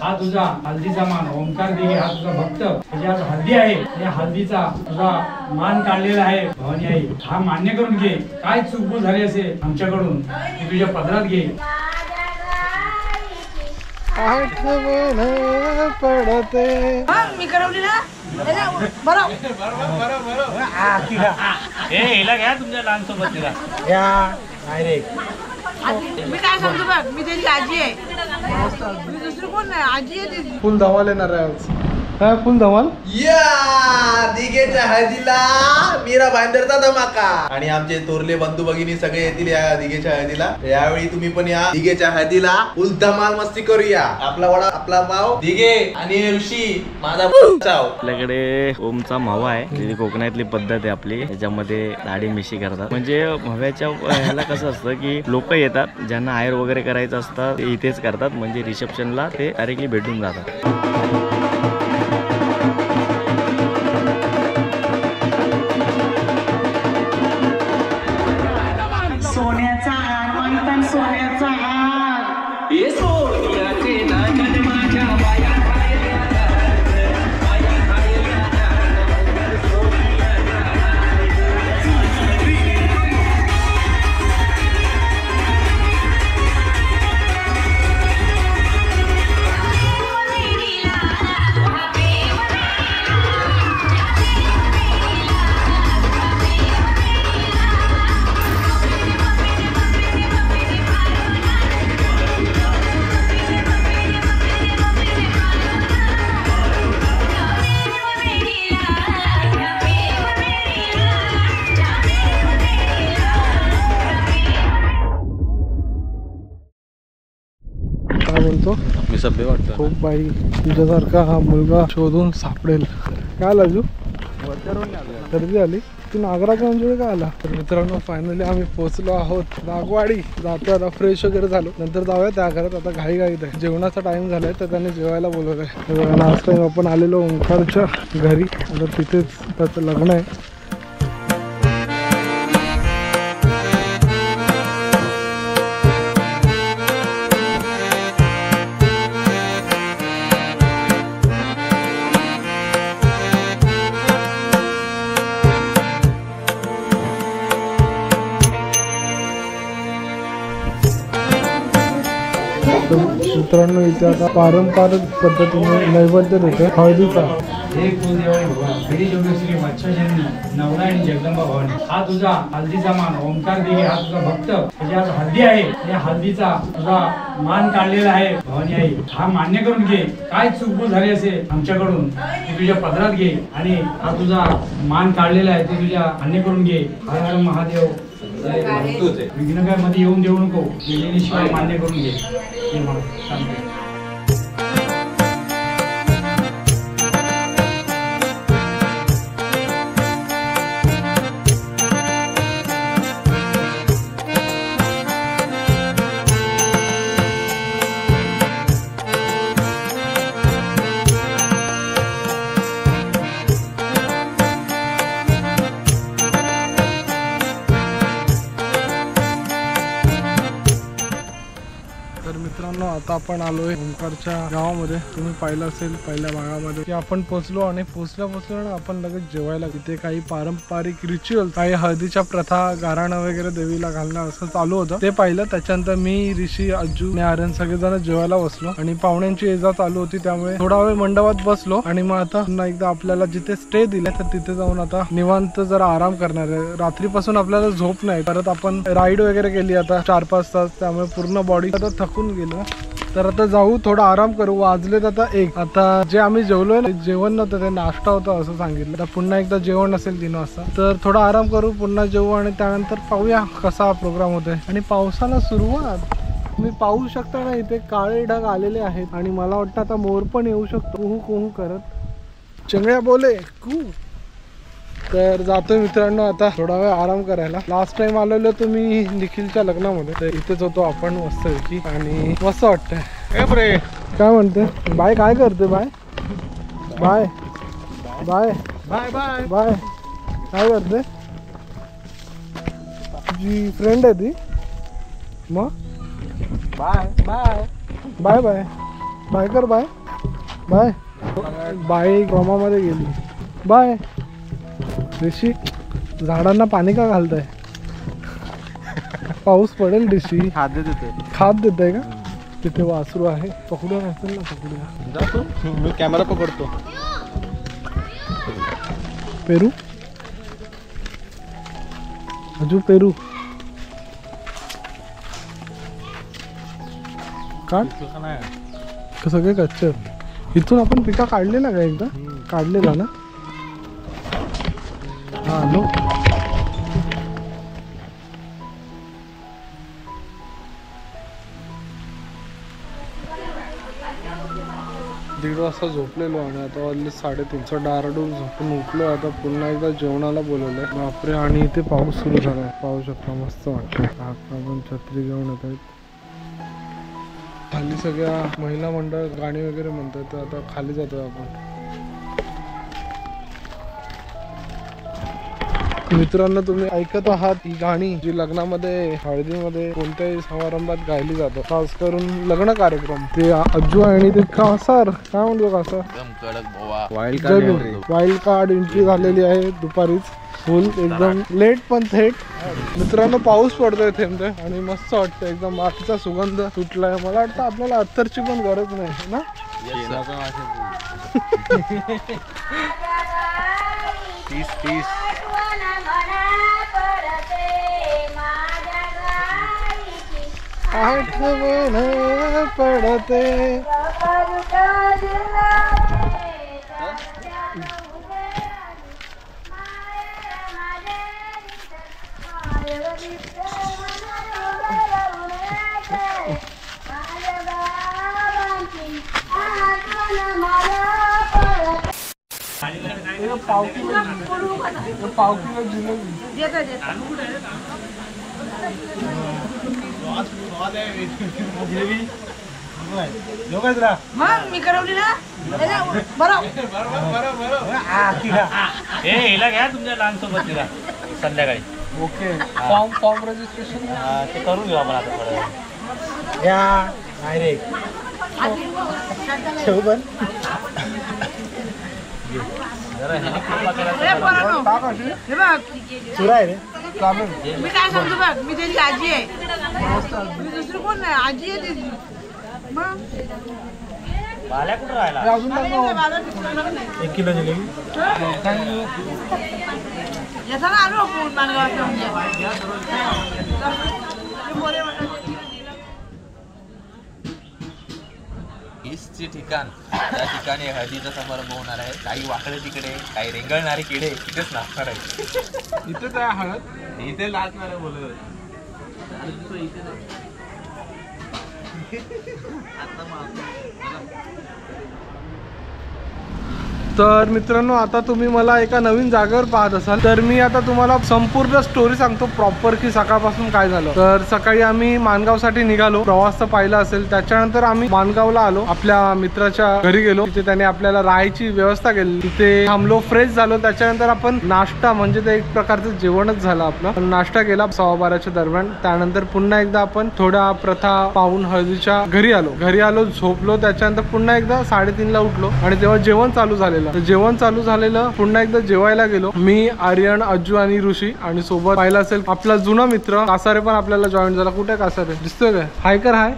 हा तुझा हल्दीचा मान. ओंकार दिघे हा तुझा भक्त. त्याची आज हल्दी आहे. या हल्दीचा तुझा मान काढलेला आहे भवानी आई. हा मान्य करून घे. काय चूक झाली असेल आमच्याकडून ती तुझ्या पदरात घे. आठवण पडते. मी करवली ना बरोबर. हिला घ्या तुमच्या लहान सोबत तिला या डायरेक्ट. मी काय सांगतो बघ, मी त्याची आजी आहे. मी दुसरी कोण नाही, आजी आहे त्याची. फुल धमाल येणार आहे आज. काय फुल धमाल? या दिघेच्या हळदीला मीरा भाईंदरचा धमाका. आणि आमचे थोरले बंधू भगिनी सगळे येतील या दिघेच्या हळदीला. यावेळी तुम्ही पण या दिघेच्या हळदीला फुल धमाल मस्ती करूया. आपला वडा आपला पाव दिघे आणि ऋषी माझा चाव. आपल्याकडे ओमचा मावा आहे. जी कोकणातली पद्धत आहे आपली. याच्यामध्ये दाढी मिशी करतात. म्हणजे माव्याच्या ह्याला कसं असतं की लोक येतात ज्यांना आयर वगैरे करायचं असतं ते इथेच करतात. म्हणजे रिसेप्शनला ते डायरेक्टली भेटून जातात. सोन्याचा हार मंथन सोन्याचा हार हे सोन्याचे नागन माझ्या बाया. मी सभ्य वाटतो. खूप बाई तुझ्यासारखा हा मुलगा शोधून सापडेल. काय लाजू गर्दी आली. तू नागराच्या अंजली काय आला? तर मित्रांनो फायनली आम्ही पोहोचलो आहोत नागवाडी. जातो आता फ्रेश वगैरे झालो. नंतर जाऊया त्या घरात. आता घाई घाईत आहे. जेवणाचा टाइम झालाय तर त्याने जेवायला बोलवलंय. लास्ट टाइम आपण आलेलो ओंकारच्या घरी. आता तिथेच त्याचं लग्न आहे. मित्रांनो इथे आता पारंपरिक पद्धतीने नैवेद्य देते हळदीचा. हे कुलदेवानी भगवान हरी जोगेश्वरी मत्स्यजन्य नवला आणि जगदंबा भवानी. हा तुझा हल्दीचा मान. ओंकार दिघे हा तुझा भक्त. त्याची आज हल्दी आहे. या हल्दीचा तुझा मान काढलेला आहे भवानी आई. हा मान्य करून घे. काय चूक झाली असेल आमच्याकडून ती तुझ्या पदरात घे. आणि हा तुझा मान काढलेला आहे ते तुझ्या मान्य करून घे. हर हर महादेव. विघ्न काय मध्ये येऊन देऊ नको. शिवाय मान्य करून घे. हे मला सांगते. मित्रांनो आता आपण आलोय ओंकारच्या गावामध्ये. तुम्ही पाहिलं असेल पहिल्या भागामध्ये की आपण पोहोचलो आणि पोहोचल्या आपण लगेच जेवायला. तिथे काही पारंपरिक रिच्युअल, काही हळदीच्या प्रथा, गाराणं वगैरे देवीला घालणं असं चालू होतं. ते पाहिलं. त्याच्यानंतर मी, ऋषी, अज्जू आणि आर्यन सगळेजण जेवायला बसलो. आणि पाहुण्यांची ये जा चालू होती त्यामुळे थोडा वेळ मंडपात बसलो. आणि मग आता पुन्हा एकदा आपल्याला जिथे स्टे दिले तर तिथे जाऊन आता निवांत जरा आराम करणार आहे. रात्रीपासून आपल्याला झोप नाही. परत आपण राईड वगैरे केली आता 4-5 तास. त्यामुळे पूर्ण बॉडी आता थकून गेलो. तर आता जाऊ थोडा आराम करू. वाजलेत आता 1. आता जे आम्ही जेवलोय ना जेवण नव्हतं ते नाश्ता होता असं सांगितलं. तर पुन्हा एकदा जेवण असेल 3 वाजता. तर थोडा आराम करू. पुन्हा जेवू आणि त्यानंतर पाहूया कसा प्रोग्राम होतोय. आणि पावसाला सुरुवात तुम्ही पाहू शकता ना. इथे काळे ढग आलेले आहेत. आणि मला वाटतं आता मोर पण येऊ शकतो कुहू कुहू करत. चिंगड्या बोले कू. तर जातोय मित्रांनो आता थोडा वेळ आराम करायला. लास्ट टाइम आलेलो तुम्ही निखिलच्या लग्नामध्ये. तर इथेच होतो आपण मस्तपैकी. आणि मस्त वाटतंय. काय म्हणते बाय? काय करते bye? Bye bye bye bye bye. काय करते? तुझी फ्रेंड आहे ती? मग bye bye bye bye. Bye कर. Bye bye bye. ड्रामामध्ये गेली. बाय. ऋषी झाडांना पाणी का घालताय? पाऊस पडेल ऋषी. खाद्य देते. खाद देत आहे का? तिथे वासरू आहे. पकडूया असेल ना? पकडूया. जातो मी कॅमेरा पकडतो. पेरू अजू पेरू काढ. सगळे कच्चे. इथून आपण पिका काढलेला का एकदा? काढलेला ना? हा नो. दीड वाजता झोपलेलो आणि आता वाजले 3:30. डाराडून झोपून उठलो. आता पुन्हा एकदा जेवणाला बोलवलंय. बापरे. आणि इथे पाऊस सुरू झालाय. पाहू शकता. मस्त वाटतंय. आपण छत्री घेऊन येत आहेत. खाली सगळ्या महिला मंडळ गाणी वगैरे म्हणतात. तर आता खाली जातोय आपण. मित्रांनो तुम्ही ऐकत आहात ही गाणी जी लग्नामध्ये हळदीमध्ये कोणत्याही समारंभात गायली जातात. खास करून लग्न कार्यक्रम. ते अज्जू आणि ते कासार काय म्हणतो कासार वाईल्ड कार्ड एंट्री झालेली आहे दुपारीच. फुल एकदम लेट पण थेट. मित्रांनो पाऊस पडतोय थेंब आणि मस्त वाटतं एकदम. बाकीचा सुगंध सुटलाय. मला वाटतं आपल्याला अत्तरची पण गरज नाही ना. आठवण पडते. पाव किलो जिलेबी. मग मी करवली ना. हिला घ्या तुमच्या लहान सोबत तिला संध्याकाळी. ओके. फॉर्म रजिस्ट्रेशन ते करून घेऊ आपण आता. या डायरेक्ट ठेव पण. सुरा आहे रे. मी काय सांगतो बघ. मी त्याची आजी आहे. मी दुसरी कोण नाही. आजी आहे त्याची. मग बाल्या कुठं राहिला? 1 किलो जिलेबी. याचा ना आलो आपण मानगावात. चे ठिकाण त्या ठिकाणी हळदीचा समारंभ होणार आहे. काही वाकडे तिकडे, काही रेंगळणारे किडे तिथेच नाचणार आहे. इथेच आहे हळद. इथे नाचणार आहे बोलत. तर मित्रांनो आता तुम्ही मला एका नवीन जागेवर पाहत असाल. तर मी आता तुम्हाला संपूर्ण स्टोरी सांगतो प्रॉपर की सकाळपासून काय झालं. तर सकाळी आम्ही माणगावसाठी निघालो. प्रवास तर पाहिला असेल. त्याच्यानंतर आम्ही माणगावला आलो. आपल्या मित्राच्या घरी गेलो. तिथे त्याने आपल्याला राहायची व्यवस्था केली. तिथे थांबलो, फ्रेश झालो. त्याच्यानंतर आपण नाश्ता म्हणजे ते एक प्रकारचं जेवणच झालं आपलं. नाश्ता केला 12:15 दरम्यान. त्यानंतर पुन्हा एकदा आपण थोड्या प्रथा पाहून हळदीच्या घरी आलो. झोपलो. त्याच्यानंतर पुन्हा एकदा 3:30ला उठलो आणि तेव्हा जेवण चालू झालेलं. जेवण चालू झालेलं. पुन्हा एकदा जेवायला गेलो. मी, आर्यन, अज्जू आणि ऋषी. आणि सोबत पाहिला असेल आपला जुना मित्र कासारे पण आपल्याला जॉईन झाला. कुठे कासारे दिसतोय काय? हाय कर. हाय.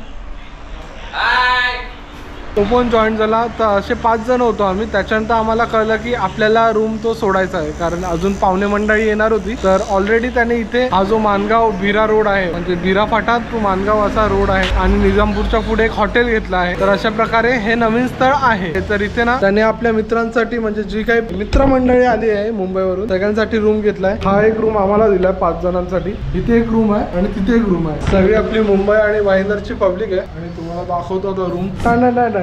तो पण जॉईन झाला. तर असे 5 जण होतो आम्ही. त्याच्यानंतर आम्हाला कळलं की आपल्याला रूम तो सोडायचा आहे कारण अजून पाहुणे मंडळी येणार होती. तर ऑलरेडी त्याने इथे हा जो माणगाव भिरा रोड आहे म्हणजे भिरा फाटा टू माणगाव असा रोड आहे आणि निजामपूरच्या पुढे एक हॉटेल घेतलं आहे. तर अशा प्रकारे हे नवीन स्थळ आहे. तर इथे ना त्याने आपल्या मित्रांसाठी म्हणजे जी काही मित्रमंडळी आली आहे मुंबईवरून सगळ्यांसाठी रूम घेतलाय. हा एक रूम आम्हाला दिलाय 5 जणांसाठी. इथे एक रूम आहे आणि तिथे एक रूम आहे. सगळी आपली मुंबई आणि भाईंदरची पब्लिक आहे. आणि तुम्हाला दाखवतो तो रूम.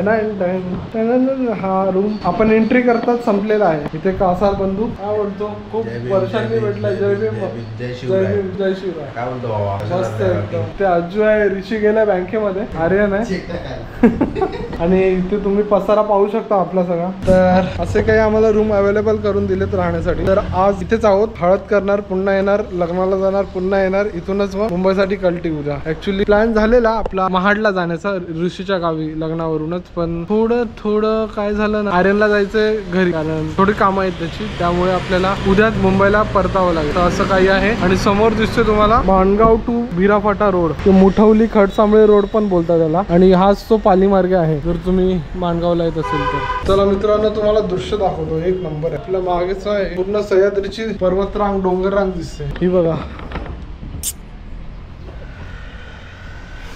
हा रूम आपण एंट्री करतात संपलेला आहे. इथे कासार बंधू काय बोलतो खूप वर्षांनी भेटला. जय भीम. जय शिवराय. काय बोलतो बाबा? मस्त एकदम. ते अज्जू आहे. ऋषी गेलाय बँकेमध्ये. आर्यन आहे आणि इथे तुम्ही पसारा पाहू शकता आपला सगळा. तर असे काही आम्हाला रूम अवेलेबल करून दिलेत राहण्यासाठी. तर आज इथेच आहोत, हळद करणार, पुन्हा येणार, लग्नाला जाणार, पुन्हा येणार, इथूनच मग मुंबईसाठी कल्टी उद्या. ऍक्च्युली प्लॅन झालेला आपला महाडला जाण्याचा ऋषीच्या गावी लग्नावरूनच, पण थोडं काय झालं ना, आर्यनला जायचंय घरी कारण थोडी कामं आहेत त्याची, त्यामुळे आपल्याला उद्याच मुंबईला परतावं लागेल. तर असं काही आहे. आणि समोर दिसतोय तुम्हाला माणगाव टू भिराफाटा रोड, मुठवली खडसांबळे रोड पण बोलतात त्याला, आणि हाच तो पाली मार्ग आहे जर तुम्ही माणगावला येत असेल तर. चला मित्रांनो, तुम्हाला दृश्य दाखवतो, एक नंबर आहे. आपल्या मागेच आहे पूर्ण सह्याद्रीची पर्वतरांग, डोंगररांग दिसते ही बघा.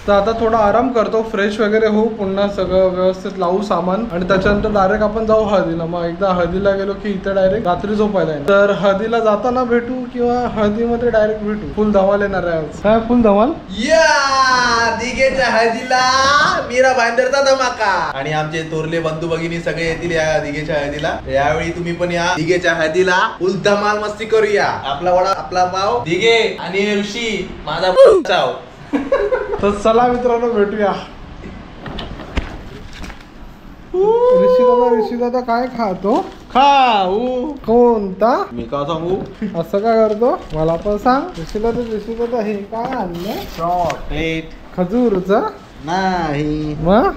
तर आता थोडा आराम करतो, फ्रेश वगैरे होऊ, पुन्हा सगळं व्यवस्थित लावू सामान, आणि त्याच्यानंतर डायरेक्ट आपण जाऊ हळदीला. मग एकदा हळदीला गेलो की इथे डायरेक्ट रात्री झोपायला येईल. तर हळदीला जाताना भेटू किंवा हळदीमध्ये डायरेक्ट भेटू. फुल धमाल येणार आहे आज. काय फुल धमाल या दिघेच्या हळदीला मीरा भाईंदरचा धमाका. आणि आमचे थोरले बंधू भगिनी सगळे येतील या दिघेच्या हळदीला. यावेळी तुम्ही पण या दिघेच्या हळदीला फुल धमाल मस्ती करूया. आपला वडा, आपला पाव, दिघे आणि ऋषी माझा चाव. तर चला मित्रांनो, भेटूया. ऋषी दादा काय खातो? खाऊ कोणता? मी का सांगू? असं काय करतो मला पण सांग. ऋषी दादा हे काय आणलं? चॉकलेट खजूरचा नाही. मग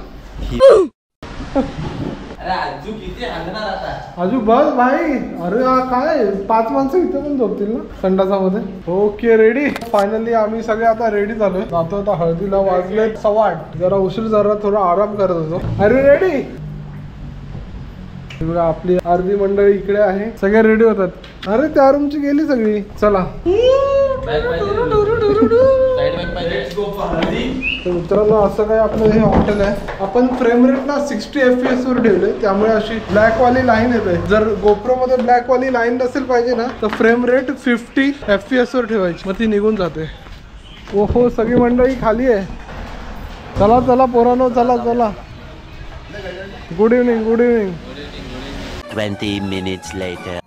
राजू किती आणणार आता? अजू बस भाई. अरे काय 5 माणसं इथे पण झोपतील ना संडासामध्ये. Okay ready. फायनली आम्ही सगळे आता रेडी झालोय. जातो आता हळदीला. वाजले 8:15. जरा उशीर, जरा थोडा आराम करत होतो. अरे रेडी. बघा आपली अर्धी मंडळी इकडे आहे, सगळे रेडी होतात. अरे त्या रूमची गेली सगळी. चला तर मित्रांनो, असं काय आपलं हे हॉटेल आहे. आपण फ्रेम रेट ना 60 FPS वर ठेवले, त्यामुळे अशी ब्लॅक वाली लाईन येते. जर गोप्रो मध्ये ब्लॅक वाली लाईन नसेल पाहिजे ना, तर फ्रेम रेट 50 FPS वर ठेवायची, मग ती निघून जाते. ओहो, सगळी मंडळी खाली आहे. चला चला पोरांनो, चला चला. Good evening, good evening. 20 minutes later.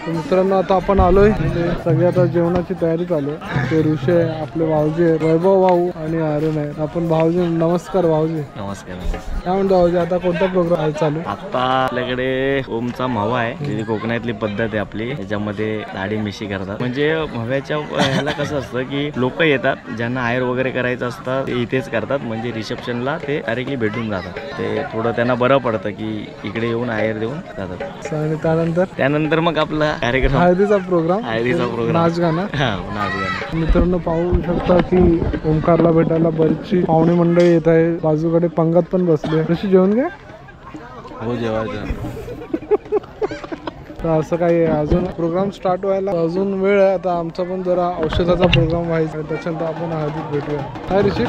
मित्रांनो, आता आपण आलोय सगळे, आता जेवणाची तयारी चालू आहे. ते ऋषी आहे, आपले भाऊजी आहे, वैभव भाऊ आणि आर्यन आहे. आपण भाऊजी. नमस्कार भाऊजी. नमस्कार. काय म्हणतो भाऊजी, आता कोणता प्रोग्राम आहे चालू? आता आपल्याकडे ओमचा म्हावा आहे. जी कोकणातली पद्धत आहे आपली, त्याच्यामध्ये दाढी मिशी करतात. म्हणजे म्हाव्याच्या ह्याला कसं असतं की लोक येतात, ज्यांना आयर वगैरे करायचं असतं ते इथेच करतात. म्हणजे रिसेप्शनला ते डायरेक्टली भेटून जातात. ते थोडं त्यांना बरं पडतं की इकडे येऊन आयर देऊन जातात. आणि त्यानंतर मग आपला कार्यक्रम, हळदीचा प्रोग्राम, नाच गाणं. नाच गाणं. मित्रांनो, पाहू शकता की ओमकारला भेटायला बरीचशी पाहुणे मंडळी येत आहे. बाजूकडे पंगत पण बसले. ऋषी जेवण घ्या. हो, जेवायचं. तर असं काही अजून प्रोग्राम स्टार्ट व्हायला अजून वेळ आहे. आता आमचा पण जरा औषधाचा प्रोग्राम व्हायचा, त्याच्यानंतर आपण हळदीत भेटूया. काय ऋषी?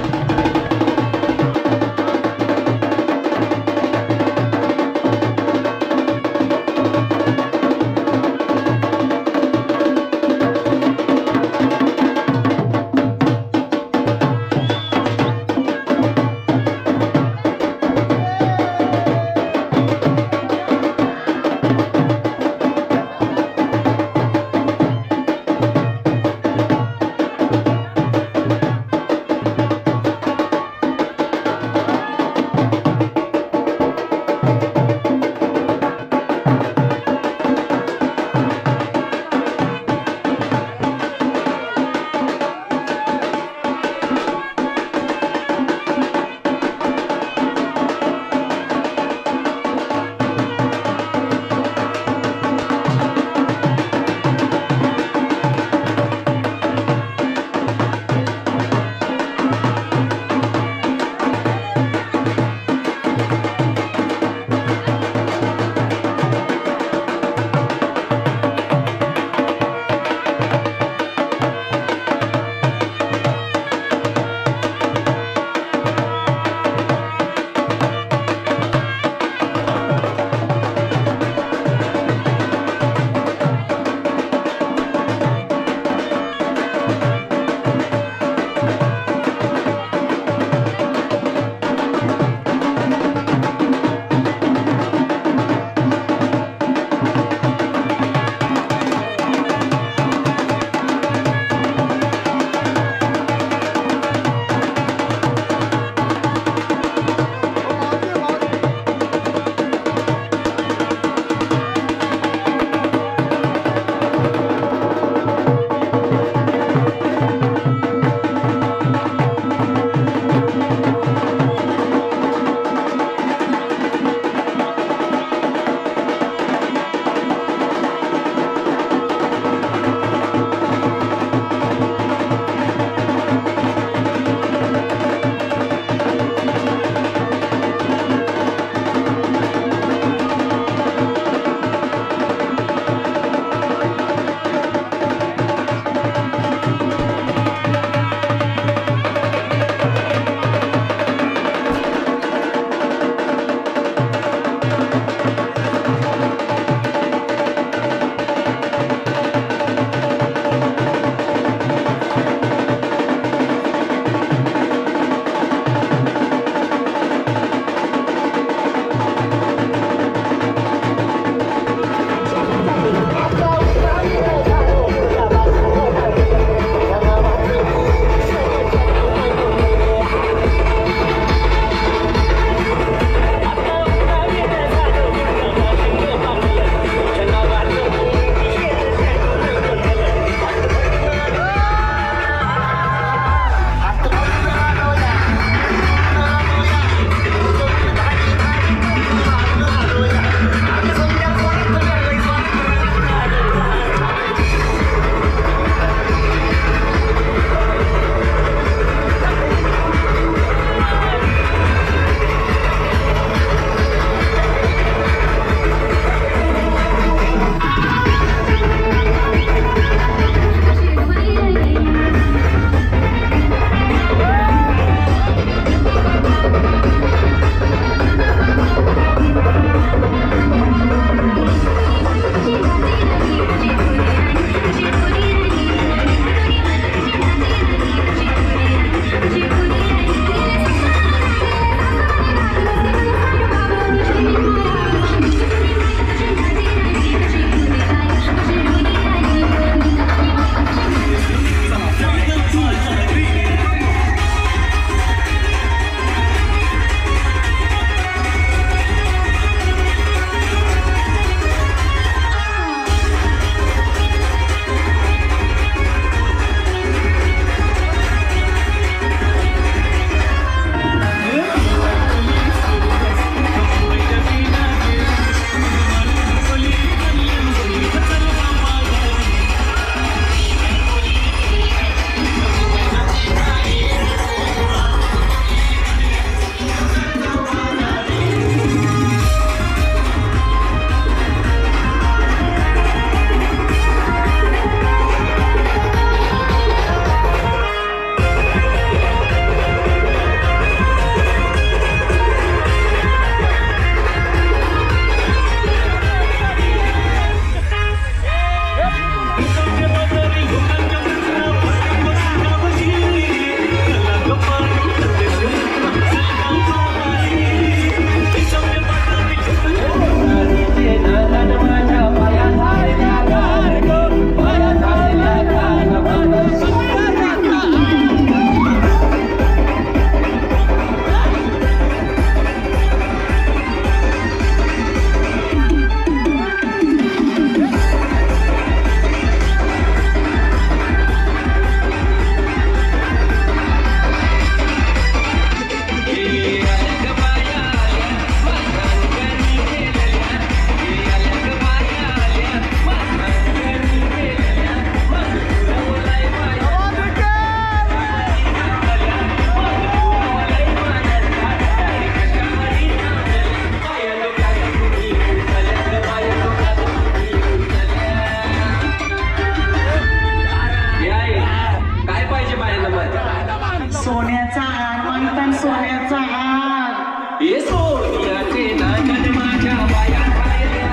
सोन्याचा हार हे सोन्याचे नागन माझ्या बाया खायल्या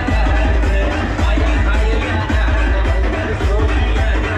बाया खायल्या सोन्याचा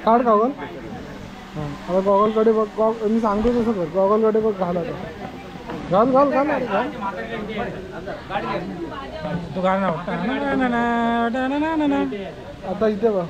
काढ गॉगल. आता गॉगलकडे बघ. मी सांगतो तसं कर. गॉगलकडे बघ. घाल आता. घाल घाल घाल घाल. तू घाल ना. आता इथे बघ.